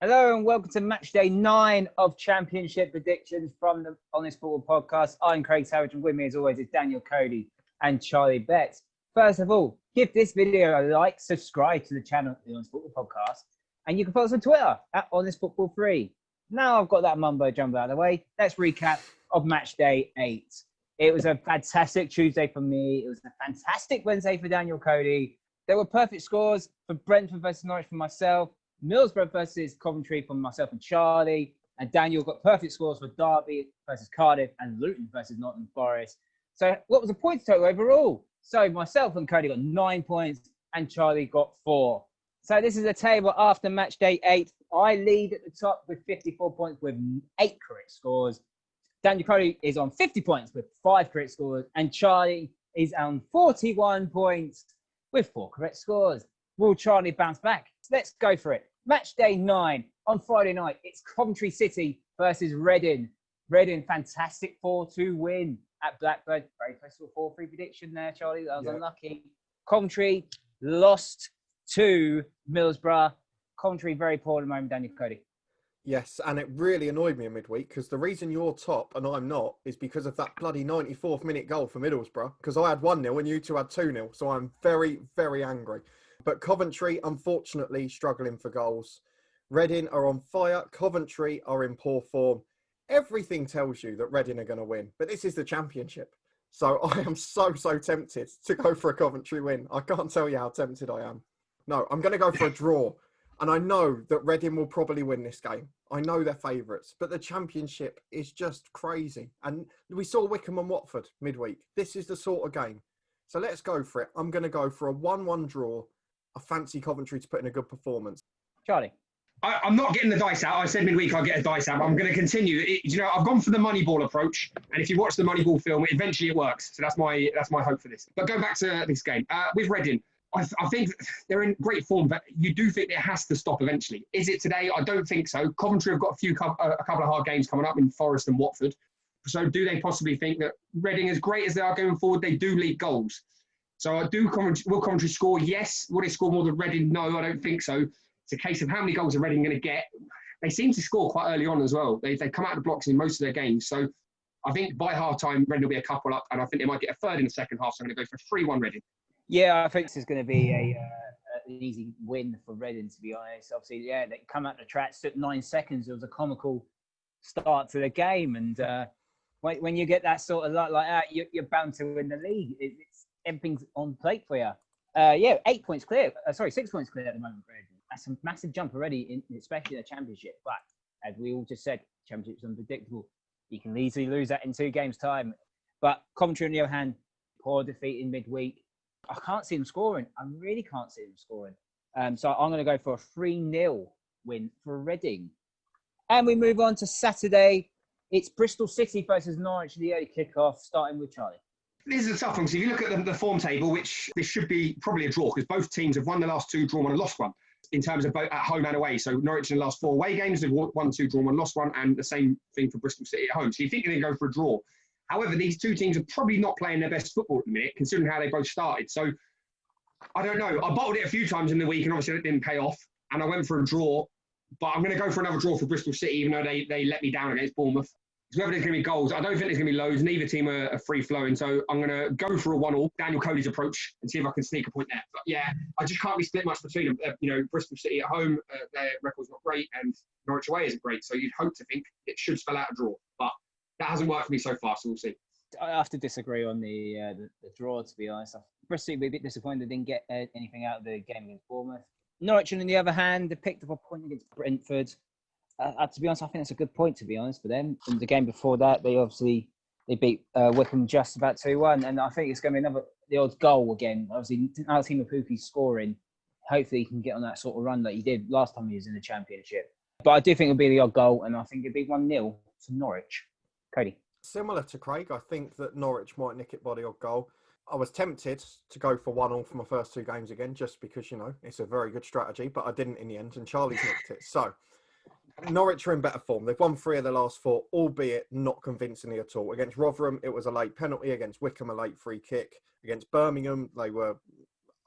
Hello and welcome to Matchday 9 of Championship predictions from the Honest Football Podcast. I'm Craig Savage and with me as always is Daniel Cody and Charlie Betts. First of all, give this video a like, subscribe to the channel, the Honest Football Podcast, and you can follow us on Twitter at Honest Football 3. Now I've got that mumbo jumbo out of the way, let's recap of Matchday 8. It was a fantastic Tuesday for me. It was a fantastic Wednesday for Daniel Cody. There were perfect scores for Brentford versus Norwich for myself. Middlesbrough versus Coventry from myself and Charlie. And Daniel got perfect scores for Derby versus Cardiff and Luton versus Nottingham Forest. So what was the points total overall? So myself and Cody got 9 points and Charlie got 4. So this is a table after match day 8. I lead at the top with 54 points with 8 correct scores. Daniel Cody is on 50 points with 5 correct scores. And Charlie is on 41 points with 4 correct scores. Will Charlie bounce back? Let's go for it. Match day 9 on Friday night. It's Coventry City versus Reading. Reading, fantastic 4-2 win at Blackburn. Very close to a 4-3 prediction there, Charlie. That was unlucky. Coventry lost to Middlesbrough. Coventry very poor at the moment, Daniel Cody. Yes, and it really annoyed me in midweek because the reason you're top and I'm not is because of that bloody 94th minute goal for Middlesbrough, because I had 1-0 and you two had 2-0. So I'm very, very angry. But Coventry, unfortunately, struggling for goals. Reading are on fire. Coventry are in poor form. Everything tells you that Reading are going to win. But this is the Championship. So I am so tempted to go for a Coventry win. I can't tell you how tempted I am. No, I'm going to go for a draw. And I know that Reading will probably win this game. I know they're favourites. But the Championship is just crazy. And we saw Wycombe and Watford midweek. This is the sort of game. So let's go for it. I'm going to go for a 1-1 draw. I fancy Coventry to put in a good performance. Charlie? I'm not getting the dice out. I said midweek I'll get a dice out. But I'm going to continue. I've gone for the Moneyball approach. And if you watch the Moneyball film, eventually it works. So that's my hope for this. But going back to this game, with Reading, I think they're in great form, but you do think it has to stop eventually. Is it today? I don't think so. Coventry have got a couple of hard games coming up in Forest and Watford. So do they possibly think that Reading, as great as they are going forward, they do lead goals? So will Coventry score? Yes. Will they score more than Reading? No, I don't think so. It's a case of how many goals are Reading going to get. They seem to score quite early on as well. They come out of the blocks in most of their games. So I think by half-time, Reading will be a couple up, and I think they might get a third in the second half. So I'm going to go for 3-1 Reading. Yeah, I think this is going to be an easy win for Reading, to be honest. Obviously, they come out the track, took 9 seconds. It was a comical start to the game. And when you get that sort of luck like that, you're bound to win the league. Everything's on plate for you. 8 points clear. 6 points clear at the moment, Reading. That's a massive jump already, especially in the Championship. But as we all just said, Championship's unpredictable. You can easily lose that in 2 games' time. But Coventry, on the other hand, poor defeat in midweek. I can't see them scoring. I really can't see them scoring. So I'm going to go for a 3-0 win for Reading. And we move on to Saturday. It's Bristol City versus Norwich, the early kickoff, starting with Charlie. This is a tough one. So if you look at the form table, which this should be probably a draw because both teams have won the last 2, drawn 1 and lost 1 in terms of both at home and away. So Norwich in the last 4 away games, they've won 2, drawn 1, lost 1, and the same thing for Bristol City at home. So you think they're going to go for a draw. However, these 2 teams are probably not playing their best football at the minute, considering how they both started. So I don't know. I bottled it a few times in the week, and obviously it didn't pay off. And I went for a draw, but I'm going to go for another draw for Bristol City, even though they let me down against Bournemouth. Whether there's going to be goals, I don't think there's going to be loads. Neither team are free-flowing, so I'm going to go for a 1-1, Daniel Cody's approach, and see if I can sneak a point there. But yeah, I just can't be split much between them. Bristol City at home, their record's not great, and Norwich away isn't great, so you'd hope to think it should spell out a draw. But that hasn't worked for me so far, so we'll see. I have to disagree on the draw, to be honest. Bristol will be a bit disappointed they didn't get anything out of the game against Bournemouth. Norwich, on the other hand, they picked up a point against Brentford. To be honest, I think that's a good point, to be honest, for them. In the game before that, they beat Wycombe just about 2-1, and I think it's going to be the odd goal again. Obviously, now Timo Pukki's scoring. Hopefully, he can get on that sort of run that he did last time he was in the Championship. But I do think it'll be the odd goal, and I think it'll be 1-0 to Norwich. Cody? Similar to Craig, I think that Norwich might nick it by the odd goal. I was tempted to go for 1-1 for my first 2 games again, just because, it's a very good strategy, but I didn't in the end, and Charlie's nicked it. So Norwich are in better form. They've won 3 of their last 4, albeit not convincingly at all. Against Rotherham, it was a late penalty. Against Wycombe, a late free kick. Against Birmingham, they were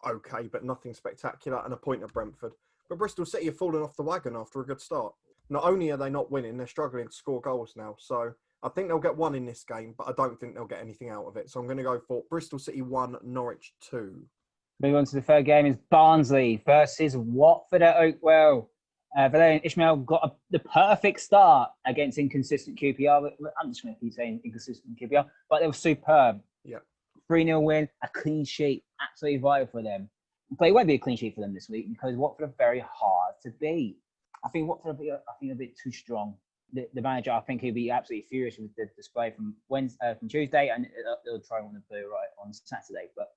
okay, but nothing spectacular. And a point at Brentford. But Bristol City have fallen off the wagon after a good start. Not only are they not winning, they're struggling to score goals now. So I think they'll get one in this game, but I don't think they'll get anything out of it. So I'm going to go for Bristol City 1, Norwich 2. Moving on to the third game is Barnsley versus Watford at Oakwell. Valerian Ismail got the perfect start against inconsistent QPR. I'm just going to keep saying inconsistent QPR, but they were superb. Yeah. 3-0 win, a clean sheet, absolutely vital for them. But it won't be a clean sheet for them this week because Watford are very hard to beat. I think Watford are a bit too strong. The manager, I think he'll be absolutely furious with the display from from Tuesday, and they'll try and win the blue right on Saturday. But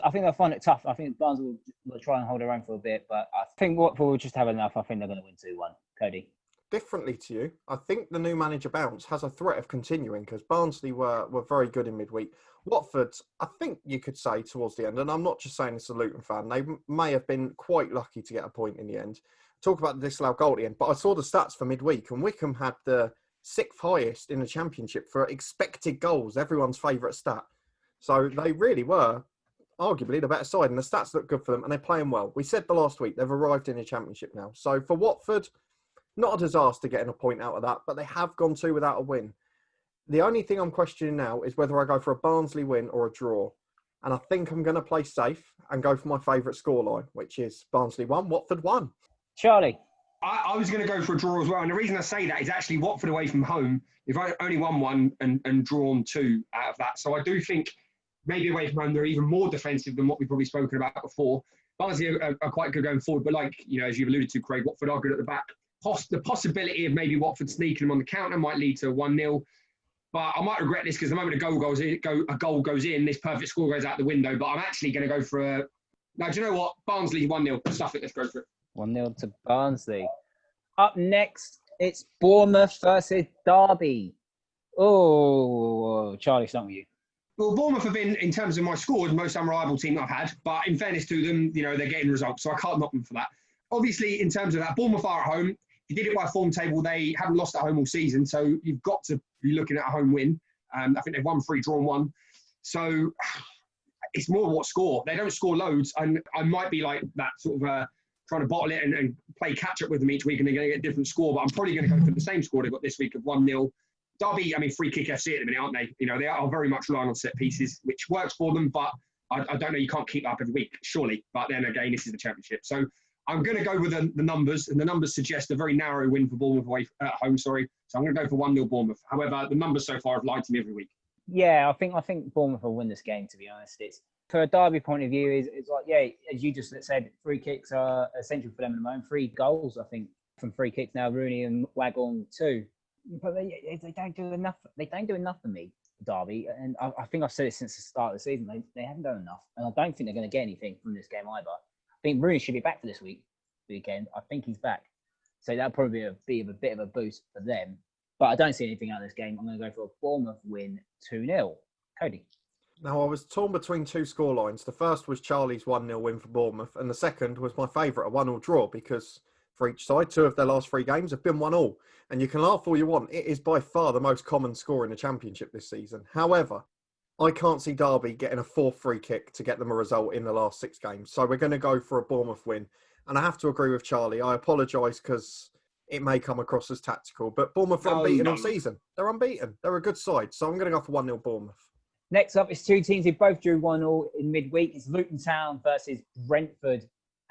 I think they'll find it tough. I think Barnsley will try and hold their own for a bit, but I think Watford will just have enough. I think they're going to win 2-1. Cody. Differently to you, I think the new manager bounce has a threat of continuing because Barnsley were very good in midweek. Watford, I think you could say towards the end, and I'm not just saying this as a Luton fan, they may have been quite lucky to get a point in the end. Talk about the disallowed goal at the end, but I saw the stats for midweek and Wycombe had the 6th highest in the championship for expected goals, everyone's favourite stat. So they really were arguably the better side, and the stats look good for them, and they're playing well. We said the last week, they've arrived in the championship now. So for Watford, not a disaster getting a point out of that, but they have gone 2 without a win. The only thing I'm questioning now is whether I go for a Barnsley win or a draw. And I think I'm going to play safe and go for my favourite scoreline, which is Barnsley 1, Watford 1. Charlie. I was going to go for a draw as well. And the reason I say that is actually Watford away from home. They've only won 1 and drawn 2 out of that. So I do think maybe away from home, they're even more defensive than what we've probably spoken about before. Barnsley are quite good going forward. But like, as you've alluded to, Craig, Watford are good at the back. The possibility of maybe Watford sneaking them on the counter might lead to 1-0. But I might regret this because the moment a goal goes in, this perfect score goes out the window. But I'm actually going to go for a... Now, do you know what? Barnsley 1-0. Stuff it. Let's go for it. 1-0 to Barnsley. Up next, it's Bournemouth versus Derby. Oh, Charlie, start with you. Well, Bournemouth have been, in terms of my scores, the most unreliable team I've had. But in fairness to them, they're getting results. So I can't knock them for that. Obviously, in terms of that, Bournemouth are at home. If you did it by form table, they haven't lost at home all season. So you've got to be looking at a home win. I think they've won 3, drawn 1. So it's more what score. They don't score loads. And I might be like that sort of trying to bottle it and play catch up with them each week and they're going to get a different score. But I'm probably going to go for the same score they've got this week of 1-0. Derby, free kick FC at the minute, aren't they? They are very much relying on set pieces, which works for them. But I don't know, you can't keep up every week, surely. But then again, this is the championship. So I'm going to go with the numbers, and the numbers suggest a very narrow win for Bournemouth away at home. So I'm going to go for 1-0 Bournemouth. However, the numbers so far have lied to me every week. Yeah, I think Bournemouth will win this game. To be honest, it's for a Derby point of view. It's like as you just said, free kicks are essential for them at the moment. 3 goals, I think, from free kicks now. Rooney and Waghorn 2, but they don't do enough. They don't do enough for me, Derby, and I think I've said it since the start of the season. They haven't done enough, and I don't think they're going to get anything from this game either. I think Rooney should be back for this weekend. I think he's back. So that'll probably be a bit of a boost for them. But I don't see anything out of this game. I'm going to go for a Bournemouth win 2-0. Cody. Now, I was torn between 2 scorelines. The first was Charlie's 1-0 win for Bournemouth. And the second was my favourite, a 1-1 draw, because for each side, 2 of their last 3 games have been 1-1. And you can laugh all you want. It is by far the most common score in the Championship this season. However, I can't see Derby getting a 4th free kick to get them a result in the last 6 games. So we're going to go for a Bournemouth win. And I have to agree with Charlie. I apologise because it may come across as tactical. But Bournemouth are unbeaten all season. They're unbeaten. They're a good side. So I'm going to go for 1-0 Bournemouth. Next up is 2 teams who both drew 1-1 in midweek. It's Luton Town versus Brentford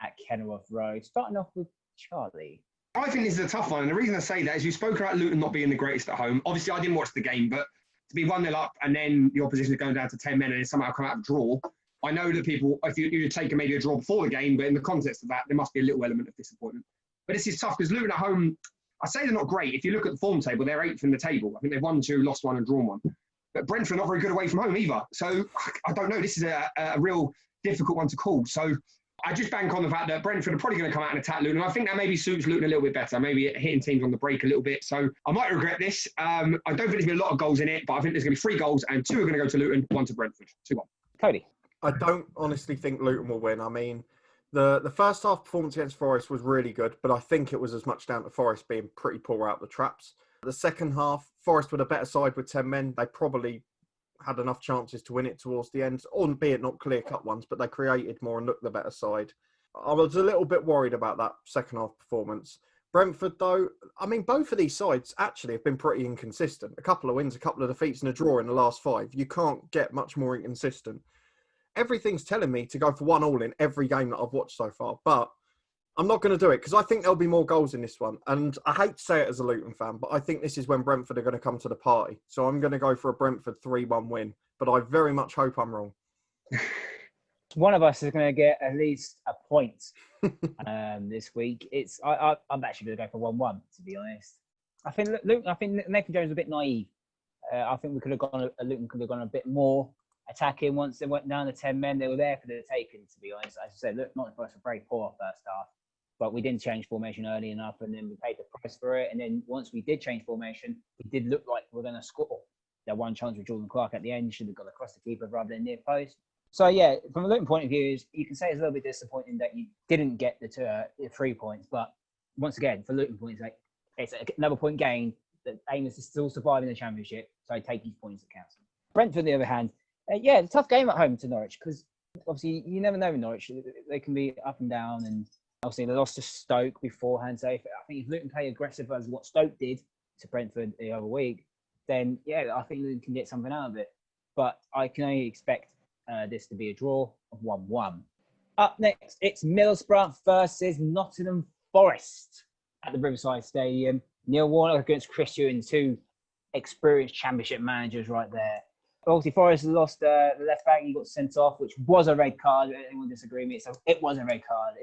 at Kenilworth Road. Starting off with Charlie. I think this is a tough one. And the reason I say that is you spoke about Luton not being the greatest at home. Obviously, I didn't watch the game, but to be 1-0 up and then the opposition is going down to 10 men and somehow come out of draw. I know that people, if you take maybe a draw before the game, but in the context of that, there must be a little element of disappointment. But this is tough because Luton at home, I say they're not great. If you look at the form table, they're 8th in the table. I think they've won 2, lost 1 and drawn 1. But Brentford are not very good away from home either. So I don't know. This is a real difficult one to call. So I just bank on the fact that Brentford are probably going to come out and attack Luton. And I think that maybe suits Luton a little bit better, maybe hitting teams on the break a little bit. So I might regret this. I don't think there's going to be a lot of goals in it, but I think there's going to be 3 goals and 2 are going to go to Luton, 1 to Brentford. 2-1. Cody. I don't honestly think Luton will win. I mean, the first half performance against Forest was really good, but I think it was as much down to Forest being pretty poor out the traps. The second half, Forest were a better side with 10 men. They probably had enough chances to win it towards the end, albeit not clear-cut ones, but they created more and looked the better side. I was a little bit worried about that second half performance. Brentford, though, I mean, both of these sides actually have been pretty inconsistent. A couple of wins, a couple of defeats and a draw in the last 5. You can't get much more inconsistent. Everything's telling me to go for 1-1 in every game that I've watched so far, but I'm not going to do it because I think there'll be more goals in this one. And I hate to say it as a Luton fan, but I think this is when Brentford are going to come to the party. So I'm going to go for a Brentford 3-1 win, but I very much hope I'm wrong. One of us is going to get at least a point this week. I'm actually going to go for 1-1, to be honest. I think Nathan Jones was a bit naive. I think Luton could have gone a bit more attacking once they went down to 10 men. They were there for the taking, to be honest. As I said, Nottingham Forest were very poor first half, but we didn't change formation early enough, and then we paid the price for it. And then once we did change formation, it did look like we were going to score. That one chance with Jordan Clark at the end should have got across the keeper rather than near post. So yeah, from a Luton point of view, you can say it's a little bit disappointing that you didn't get the 3 points. But once again, for Luton points, it's another point gained. The aim is to still survive in the Championship, so I take these points at council. Brentford, on the other hand, it's a tough game at home to Norwich because obviously you never know in Norwich. They can be up and down, and obviously they lost to Stoke beforehand. So I think if Luton play aggressive as what Stoke did to Brentford the other week, then yeah, I think Luton can get something out of it. But I can only expect this to be a draw of 1-1. Up next, it's Middlesbrough versus Nottingham Forest at the Riverside Stadium. Neil Warnock against Chris Hughton, 2 experienced Championship managers right there. Obviously, Forest lost the left back. He got sent off, which was a red card. Anyone disagree with me? So it was a red card.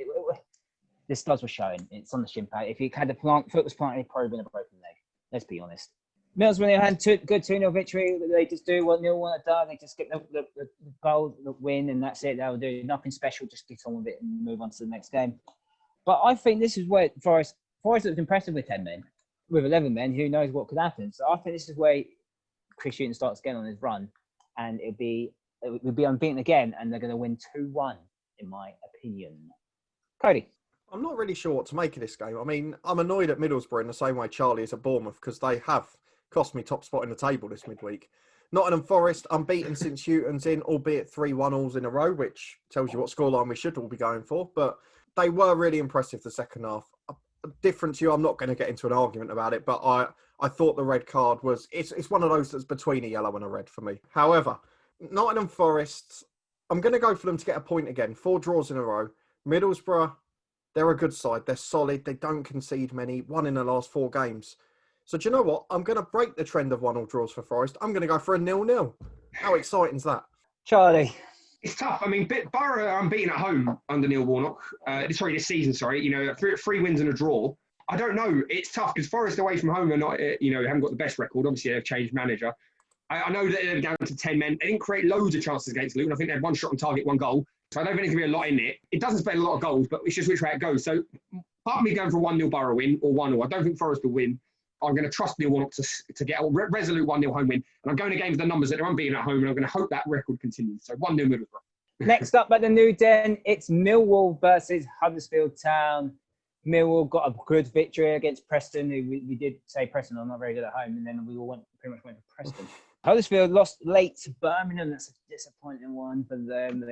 The studs were showing. It's on the shin pad. If he had the foot was planted, he'd probably been a broken leg. Let's be honest. Middlesbrough had a good 2-0 victory. They just do what Neil Warnock does. They just get the goal, the win, and that's it. They'll do nothing special. Just get on with it and move on to the next game. But I think this is where Forest looked impressive with 10 men. With 11 men, who knows what could happen. So I think this is where Chris Hughton starts again on his run, and it would be unbeaten again, and they're going to win 2-1, in my opinion. Cody? I'm not really sure what to make of this game. I mean, I'm annoyed at Middlesbrough in the same way Charlie is at Bournemouth because they have cost me top spot in the table this midweek. Nottingham Forest, unbeaten since Hughton's in, albeit 3-1-alls in a row, which tells you what scoreline we should all be going for. But they were really impressive the second half. Different to you, I'm not going to get into an argument about it, but I thought the red card was... It's one of those that's between a yellow and a red for me. However, Nottingham Forest, I'm going to go for them to get a point again. 4 draws in a row. Middlesbrough, they're a good side. They're solid. They don't concede many. 1 in the last 4 games. So do you know what? I'm going to break the trend of 1-1 draws for Forest. I'm going to go for a 0-0. How exciting is that? Charlie? It's tough. I mean, Borough are unbeaten at home under Neil Warnock. This season, You know, 3 wins and a draw. I don't know. It's tough because Forest away from home are not, haven't got the best record. Obviously, they've changed manager. I know that they're down to 10 men. They didn't create loads of chances against Luton. I think they had 1 shot on target, 1 goal. So I don't think there's going to be a lot in it. It doesn't spend a lot of goals, but it's just which way it goes. So part of me going for a 1-0 Borough win or 1-0. I don't think Forest will win. I'm going to trust Neil Warnock to get a resolute 1-0 home win. And I'm going again with the numbers that they're unbeaten at home, and I'm going to hope that record continues. So 1-0 Middlesbrough. Next up at the New Den, it's Millwall versus Huddersfield Town. Millwall got a good victory against Preston. We did say Preston are not very good at home, and then we all pretty much went for Preston. Huddersfield lost late to Birmingham. That's a disappointing one for them.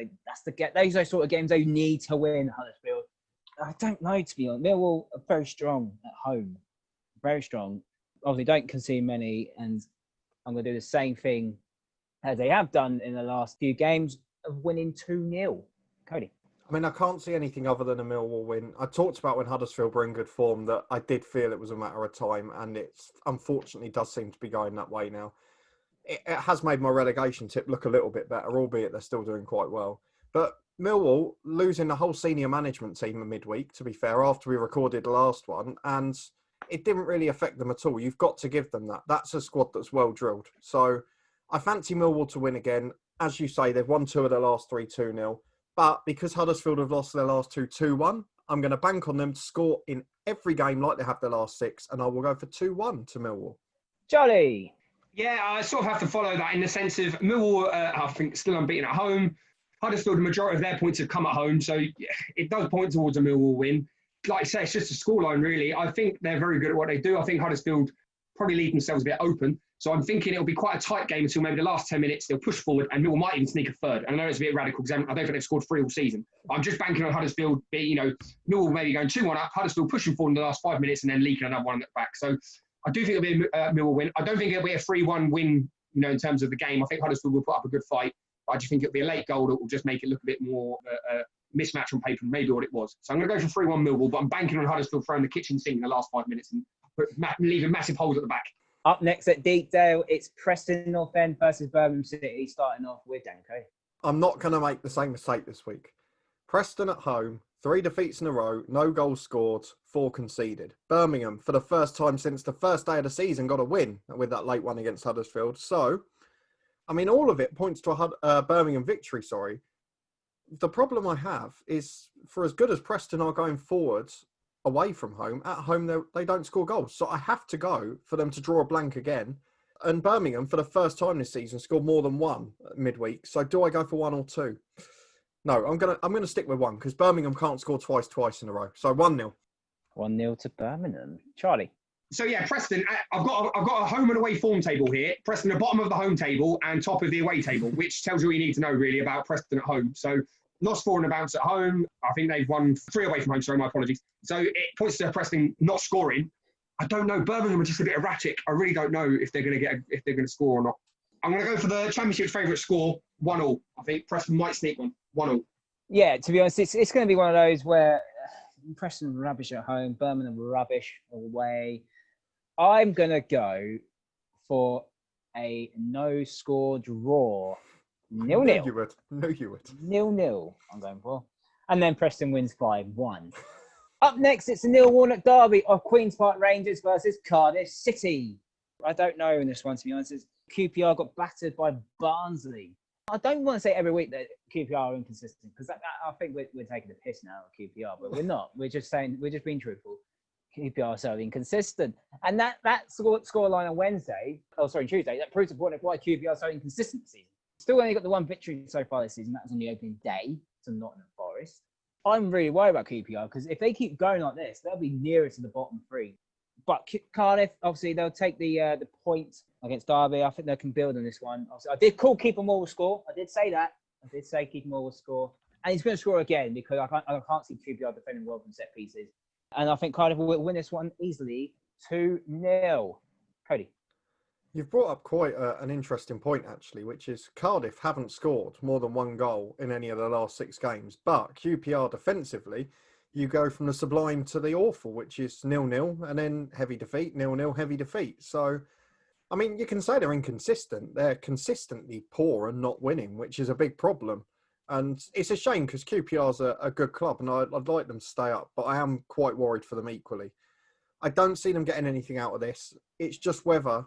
Those are sort of games they need to win, Huddersfield. I don't know, to be honest. Millwall are very strong at home. Very strong. Obviously, don't concede many, and I'm going to do the same thing as they have done in the last few games of winning 2-0. Cody? I mean, I can't see anything other than a Millwall win. I talked about when Huddersfield were in good form that I did feel it was a matter of time, and it unfortunately does seem to be going that way now. It has made my relegation tip look a little bit better, albeit they're still doing quite well. But Millwall losing the whole senior management team in midweek, to be fair, after we recorded the last one, and it didn't really affect them at all. You've got to give them that. That's a squad that's well drilled. So I fancy Millwall to win again. As you say, they've won 2 of the last 3 2-0. But because Huddersfield have lost their last 2 2-1, I'm going to bank on them to score in every game like they have the last 6, and I will go for 2-1 to Millwall. Charlie? Yeah, I sort of have to follow that in the sense of Millwall, I think, still unbeaten at home. Huddersfield, the majority of their points have come at home, so it does point towards a Millwall win. Like I say, it's just a scoreline, really. I think they're very good at what they do. I think Huddersfield probably leave themselves a bit open. So I'm thinking it'll be quite a tight game until maybe the last 10 minutes. They'll push forward and Millwall might even sneak a third. And I know it's a bit radical because I don't think they've scored 3 all season. I'm just banking on Huddersfield, Millwall maybe going 2-1 up, Huddersfield pushing forward in the last 5 minutes and then leaking another one at the back. So I do think it'll be a Millwall win. I don't think it'll be a 3-1 win, in terms of the game. I think Huddersfield will put up a good fight. I just think it'll be a late goal that will just make it look a bit more mismatch on paper than maybe what it was. So I'm going to go for 3-1 Millwall, but I'm banking on Huddersfield throwing the kitchen sink in the last 5 minutes and leaving massive holes at the back. Up next at Deepdale, it's Preston North End versus Birmingham City, starting off with Danko. I'm not going to make the same mistake this week. Preston at home, 3 defeats in a row, no goals scored, 4 conceded. Birmingham, for the first time since the first day of the season, got a win with that late one against Huddersfield. So, all of it points to a Birmingham victory, The problem I have is, for as good as Preston are going forwards, away from home, at home they don't score goals. So I have to go for them to draw a blank again. And Birmingham, for the first time this season, scored more than 1 midweek. So do I go for 1 or 2? No, I'm gonna stick with 1 because Birmingham can't score twice in a row. So 1-0. 1-0 to Birmingham. Charlie. So yeah, Preston. I've got a home and away form table here. Preston are bottom of the home table and top of the away table, which tells you what you need to know really about Preston at home. So lost 4 and a bounce at home. I think they've won 3 away from home. Sorry, my apologies. So it points to Preston not scoring. I don't know. Birmingham are just a bit erratic. I really don't know if they're going to score or not. I'm going to go for the Championship's favourite score, 1-1. I think Preston might sneak one, 1-1. Yeah, to be honest, it's going to be one of those where Preston were rubbish at home, Birmingham were rubbish away. I'm going to go for a no-score draw. 0-0. No, you would. 0-0, I'm going for. And then Preston wins 5-1. Up next, it's the Neil Warnock derby of Queen's Park Rangers versus Cardiff City. I don't know in this one, to be honest. QPR got battered by Barnsley. I don't want to say every week that QPR are inconsistent because I think we're taking the piss now at QPR, but we're not. We're just being truthful. QPR are so inconsistent. And that scoreline on Tuesday, that proves the point of why QPR are so inconsistent this season. Still only got the 1 victory so far this season. That was on the opening day to Nottingham Forest. I'm really worried about QPR because if they keep going like this, they'll be nearer to the bottom 3. But Cardiff, obviously, they'll take the point against Derby. I think they can build on this one. Obviously, I did call Keeper Moore will score. I did say that. I did say Keeper Moore will score. And he's going to score again because I can't see QPR defending well from set pieces. And I think Cardiff will win this one easily, 2-0. Cody. You've brought up quite an interesting point, actually, which is Cardiff haven't scored more than 1 goal in any of the last 6 games. But QPR defensively, you go from the sublime to the awful, which is 0-0, and then heavy defeat, 0-0, heavy defeat. So, you can say they're inconsistent. They're consistently poor and not winning, which is a big problem. And it's a shame because QPR's a good club and I'd like them to stay up, but I am quite worried for them equally. I don't see them getting anything out of this. It's just whether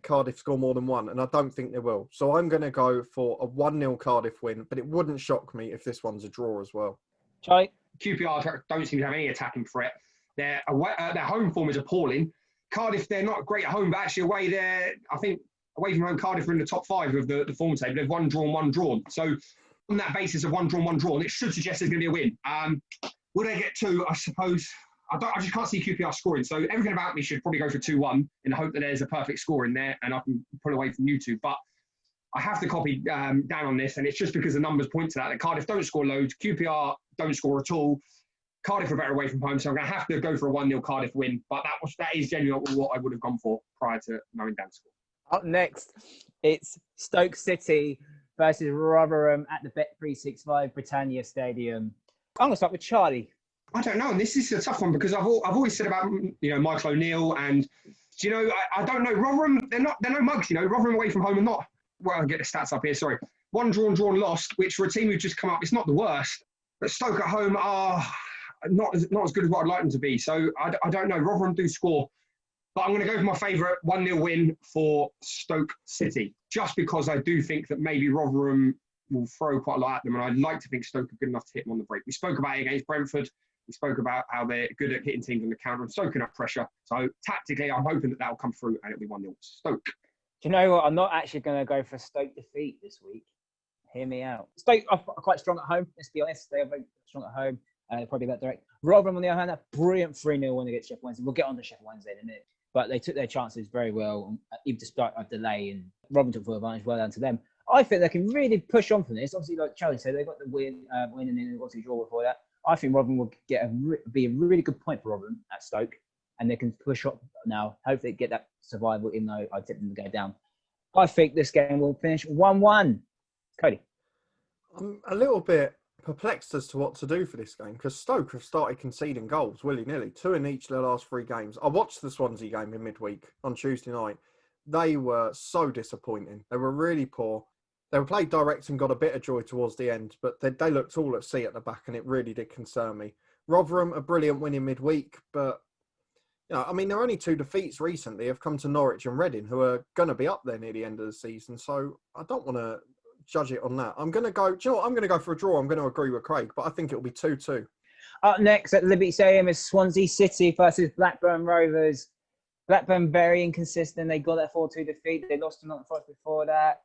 Cardiff score more than 1, and I don't think they will. So I'm going to go for a 1-0 Cardiff win, but it wouldn't shock me if this one's a draw as well. Charlie? QPR don't seem to have any attacking threat. Their home form is appalling. Cardiff, they're not great at home, but actually I think away from home, Cardiff are in the top 5 of the form table. They've 1 drawn, 1 drawn. So on that basis of 1 drawn, 1 drawn, it should suggest there's going to be a win. Will they get 2? I suppose. I just can't see QPR scoring. So everything about me should probably go for 2-1 in the hope that there's a perfect score in there and I can pull away from you two. But I have to copy down on this, and it's just because the numbers point to that Cardiff don't score loads, QPR don't score at all. Cardiff are better away from home, so I'm going to have to go for a 1-0 Cardiff win. But that is genuinely what I would have gone for prior to knowing Dan's score. Up next, it's Stoke City versus Rotherham at the Bet365 Britannia Stadium. I'm going to start with Charlie. I don't know, and this is a tough one because I've always said about Michael O'Neill, and I don't know. Rotherham, they're no mugs. Rotherham away from home are not. Well, I'll get the stats up here. Sorry, 1 drawn, lost, which for a team who've just come up, it's not the worst. But Stoke at home are not as good as what I'd like them to be. So I don't know. Rotherham do score, but I'm going to go for my favourite 1-0 win for Stoke City, just because I do think that maybe Rotherham will throw quite a lot at them, and I'd like to think Stoke are good enough to hit them on the break. We spoke about it against Brentford. We spoke about how they're good at hitting teams on the counter and soaking up pressure. So tactically, I'm hoping that will come through and it'll be 1-0 Stoke. Do you know what? I'm not actually going to go for a Stoke defeat this week. Hear me out. Stoke are quite strong at home, let's be honest. They are very strong at home. Probably that direct. Rotherham, on the other hand, a brilliant 3-0 win against Sheffield Wednesday. We'll get on to Sheffield Wednesday in a minute. But they took their chances very well, even despite a delay, and Rotherham took full advantage. Well done to them. I think they can really push on from this. Obviously, like Charlie said, they got the win and then obviously draw before that. I think Rotherham will be a really good point for Rotherham at Stoke, and they can push up now. Hopefully, get that survival, even though I tipped them to go down. I think this game will finish 1-1. Cody. I'm a little bit perplexed as to what to do for this game because Stoke have started conceding goals willy-nilly, 2 in each of their last 3 games. I watched the Swansea game in midweek on Tuesday night. They were so disappointing. They were really poor. They were played direct and got a bit of joy towards the end, but they looked all at sea at the back, and it really did concern me. Rotherham, a brilliant win in midweek, but there are only 2 defeats recently have come to Norwich and Reading, who are going to be up there near the end of the season. So I don't want to judge it on that. I'm going to go, I'm going to go for a draw. I'm going to agree with Craig, but I think it'll be 2-2. Up next at Liberty Stadium is Swansea City versus Blackburn Rovers. Blackburn very inconsistent. They got that 4-2 defeat. They lost to Nottingham Forest before that,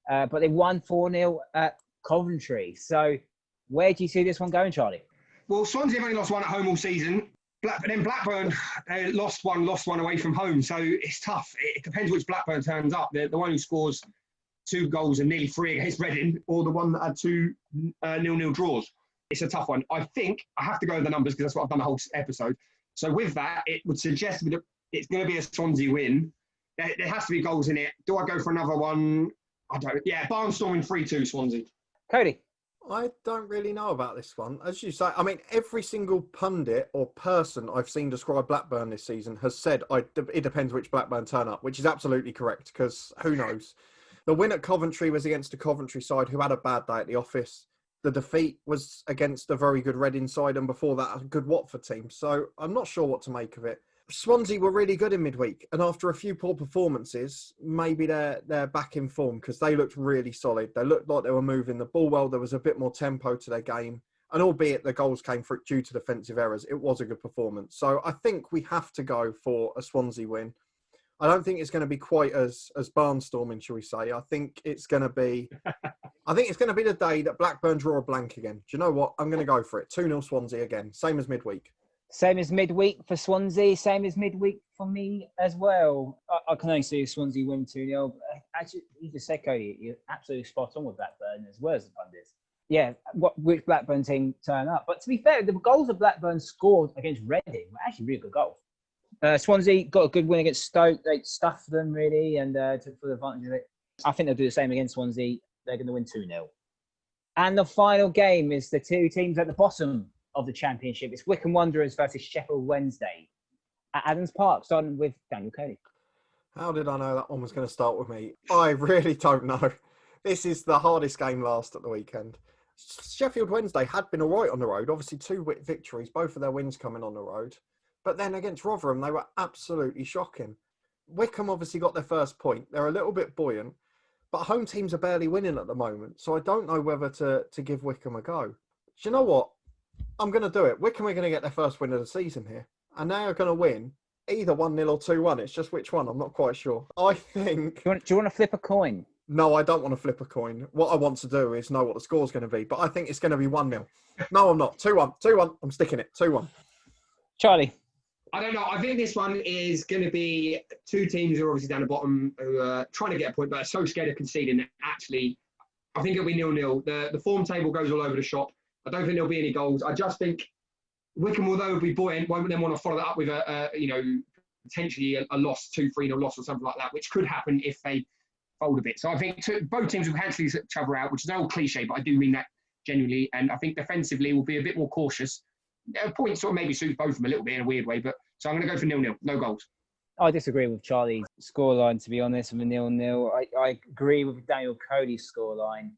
but they won 4-0 at Coventry. So where do you see this one going, Charlie? Well, Swansea have only lost 1 at home all season. Blackburn lost one away from home. So it's tough. It depends which Blackburn turns up. The one who scores 2 goals and nearly 3 against Reading, or the one that had 2 0-0 draws. It's a tough one. I think I have to go with the numbers because that's what I've done the whole episode. So with that, it would suggest that it's going to be a Swansea win. There has to be goals in it. Do I go for another one? I don't. Yeah, barnstorming 3-2 Swansea. Cody. I don't really know about this one. As you say, every single pundit or person I've seen describe Blackburn this season has said it depends which Blackburn turn up, which is absolutely correct because who knows? The win at Coventry was against a Coventry side who had a bad day at the office. The defeat was against a very good Reading side, and before that, a good Watford team. So I'm not sure what to make of it. Swansea were really good in midweek, and after a few poor performances, maybe they're back in form because they looked really solid. They looked like they were moving the ball well. There was a bit more tempo to their game, and albeit the goals came due to defensive errors, it was a good performance. So I think we have to go for a Swansea win. I don't think it's going to be quite as barnstorming, shall we say. I think it's going to be the day that Blackburn draw a blank again. Do you know what? I'm going to go for it. 2-0 Swansea again. Same as midweek. Same as midweek for Swansea. Same as midweek for me as well. I can only see Swansea win 2-0. Actually, you just said, Cody, you're absolutely spot on with Blackburn as well as the pundits. Yeah, which Blackburn team turn up. But to be fair, the goals that Blackburn scored against Reading were actually really good goals. Swansea got a good win against Stoke. They stuffed them really and took full advantage of it. I think they'll do the same against Swansea. They're going to win 2-0. And the final game is the 2 teams at the bottom of the Championship. It's Wycombe Wanderers versus Sheffield Wednesday at Adams Park, starting with Daniel Cody. How did I know that one was going to start with me? I really don't know. This is the hardest game last at the weekend. Sheffield Wednesday had been all right on the road. Obviously, 2 victories, both of their wins coming on the road. But then against Rotherham, they were absolutely shocking. Wycombe obviously got their first point. They're a little bit buoyant, but home teams are barely winning at the moment. So I don't know whether to give Wycombe a go. Do you know what? I'm going to do it. Wycombe are going to get their first win of the season here. And they are going to win either 1-0 or 2-1. It's just which one. I'm not quite sure. I think... Do you want to flip a coin? No, I don't want to flip a coin. What I want to do is know what the score's going to be. But I think it's going to be 1-0. No, I'm not. 2-1. 2-1. I'm sticking it. 2-1. Charlie. I don't know. I think this one is going to be 2 teams who are obviously down the bottom who are trying to get a point, but are so scared of conceding that actually, I think it'll be 0-0. The form table goes all over the shop. I don't think there'll be any goals. I just think Wycombe, although it'll be buoyant, won't then want to follow that up with potentially a loss, 2-3-0 loss or something like that, which could happen if they fold a bit. So I think both teams will cancel each other out, which is an old cliche, but I do mean that genuinely. And I think defensively will be a bit more cautious. Points sort of maybe suits both of them a little bit in a weird way, but so I'm going to go for 0-0, no goals. I disagree with Charlie's scoreline, to be honest, of a 0-0. I agree with Daniel Cody's scoreline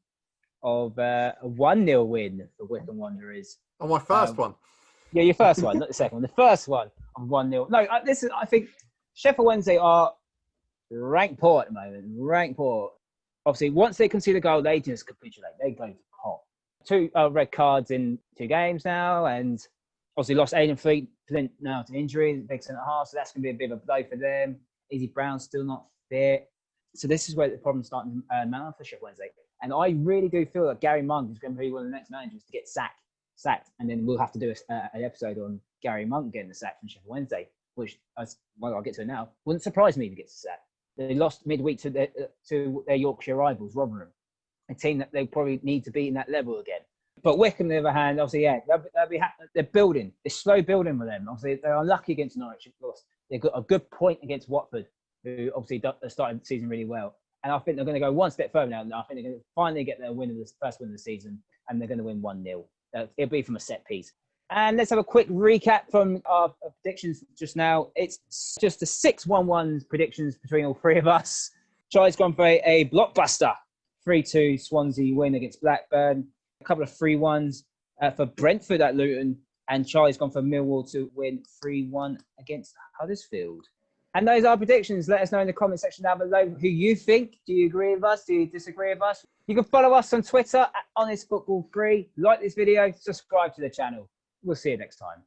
of a 1-0 win for Wycombe Wanderers. Oh, my first one. Yeah, your first one, not the second one. The first one of 1-0. No, I think Sheffield Wednesday are ranked poor at the moment. Ranked poor. Obviously, once they concede a goal, they just capitulate. They go to pot. 2 red cards in 2 games now, and obviously lost Aidan Flint now to injury, big centre half, so that's going to be a bit of a blow for them. Izzy Brown's still not fit. So this is where the problem's starting to mount for Sheffield Wednesday. And I really do feel that Gary Monk is going to be one of the next managers to get sacked sacked. And then we'll have to do an episode on Gary Monk getting the sack from Sheffield Wednesday, which, I'll get to it now. Wouldn't surprise me if he gets the sack. They lost midweek to their Yorkshire rivals, Rotherham, a team that they probably need to be in that level again. But Wycombe, on the other hand, obviously, yeah, they're building. It's slow building with them. Obviously, they're unlucky against Norwich, of course. They've got a good point against Watford, who obviously started the season really well. And I think they're going to go one step further now. I think they're going to finally get their first win of the season, and they're going to win 1-0. It'll be from a set piece. And let's have a quick recap from our predictions just now. It's just the 6-1-1 predictions between all three of us. Charlie's gone for a blockbuster 3-2 Swansea win against Blackburn. A couple of 3-1s for Brentford at Luton. And Charlie's gone for Millwall to win 3-1 against Huddersfield. And those are our predictions. Let us know in the comment section down below who you think. Do you agree with us? Do you disagree with us? You can follow us on Twitter at HonestFootball3. Like this video, subscribe to the channel. We'll see you next time.